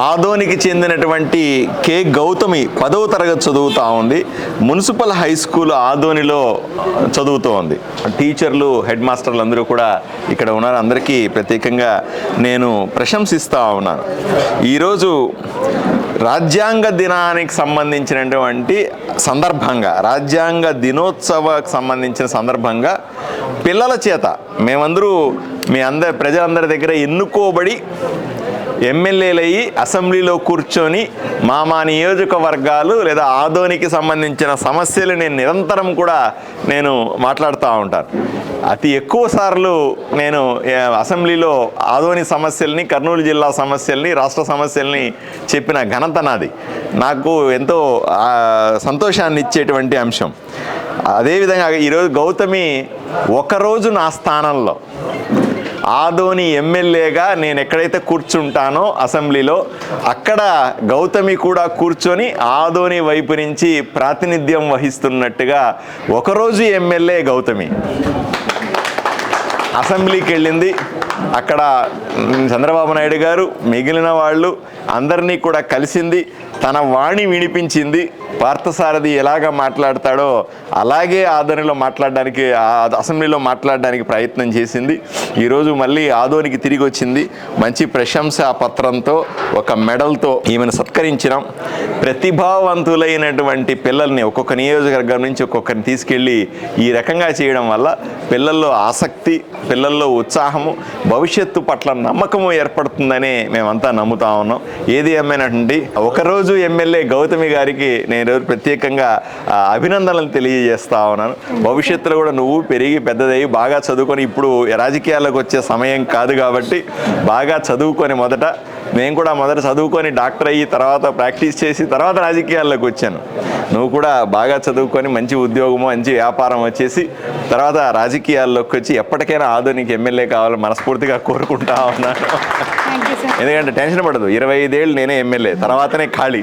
ఆదోనికి చెందినటువంటి కె గౌతమి 10వ తరగతి చదువుతూ ఉంది. మున్సిపల్ హై స్కూల్ ఆదోనిలో చదువుతూ ఉంది. టీచర్లు, హెడ్ మాస్టర్లు అందరూ కూడా ఇక్కడ ఉన్నారు. అందరికీ ప్రత్యేకంగా నేను ప్రశంసిస్తూ ఉన్నాను. ఈరోజు రాజ్యాంగ దినానికి సంబంధించినటువంటి సందర్భంగా, రాజ్యాంగ దినోత్సవానికి సంబంధించిన సందర్భంగా పిల్లల చేత మేమందరూ ప్రజలందరి దగ్గర ఎన్నుకోబడి ఎమ్మెల్యేలయ్యి అసెంబ్లీలో కూర్చొని మా నియోజకవర్గాలు లేదా ఆదోనికి సంబంధించిన సమస్యలు నేను నిరంతరం కూడా మాట్లాడుతూ ఉంటాను. అతి ఎక్కువ సార్లు నేను అసెంబ్లీలో ఆదోని సమస్యల్ని, కర్నూలు జిల్లా సమస్యల్ని, రాష్ట్ర సమస్యల్ని చెప్పిన ఘనత నాది. నాకు ఎంతో సంతోషాన్ని ఇచ్చేటువంటి అంశం. అదేవిధంగా ఈరోజు గౌతమి ఒకరోజు నా స్థానంలో ఆదోని ఎమ్మెల్యేగా నేను ఎక్కడైతే కూర్చుంటానో అసెంబ్లీలో, అక్కడ గౌతమి కూడా కూర్చొని ఆదోని వైపు నుంచి ప్రాతినిధ్యం వహిస్తున్నట్టుగా ఒకరోజు ఎమ్మెల్యే గౌతమి అసెంబ్లీకి వెళ్ళింది. అక్కడ చంద్రబాబు నాయుడు గారు మిగిలిన వాళ్ళు అందరినీ కూడా కలిసింది, తన వాణి వినిపించింది. పార్థసారథి ఎలాగ మాట్లాడతాడో అలాగే ఆదోనిలో మాట్లాడడానికి, అసెంబ్లీలో మాట్లాడడానికి ప్రయత్నం చేసింది. ఈరోజు మళ్ళీ ఆదోనికి తిరిగి వచ్చింది. మంచి ప్రశంసా పత్రంతో, ఒక మెడల్తో ఈమెను సత్కరించినాం. ప్రతిభావంతులైనటువంటి పిల్లల్ని ఒక్కొక్క నియోజకవర్గం నుంచి ఒక్కొక్కరిని తీసుకెళ్ళి ఈ రకంగా చేయడం వల్ల పిల్లల్లో ఆసక్తి, పిల్లల్లో ఉత్సాహము, భవిష్యత్తు పట్ల నమ్మకము ఏర్పడుతుందని మేమంతా నమ్ముతా ఉన్నాం. ఏది ఏమైనానండి, ఒకరోజు ఎమ్మెల్యే గౌతమి గారికి నేను ప్రత్యేకంగా అభినందనలు తెలియజేస్తా ఉన్నాను. భవిష్యత్తులో కూడా నువ్వు పెరిగి పెద్దదయ్యి బాగా చదువుకొని, ఇప్పుడు రాజకీయాల్లోకి వచ్చే సమయం కాదు కాబట్టి బాగా చదువుకొని, నేను కూడా మొదట చదువుకొని డాక్టర్ అయ్యి తర్వాత ప్రాక్టీస్ చేసి తర్వాత రాజకీయాల్లోకి వచ్చాను. నువ్వు కూడా బాగా చదువుకొని మంచి ఉద్యోగము, మంచి వ్యాపారం వచ్చేసి తర్వాత రాజకీయాల్లోకి వచ్చి ఎప్పటికైనా ఆదోనికి ఎమ్మెల్యే కావాలని మనస్ఫూర్తిగా కోరుకుంటా ఉన్నాను. ఎందుకంటే టెన్షన్ పడదు, 25 ఏళ్ళు నేనే ఎమ్మెల్యే, తర్వాతనే ఖాళీ.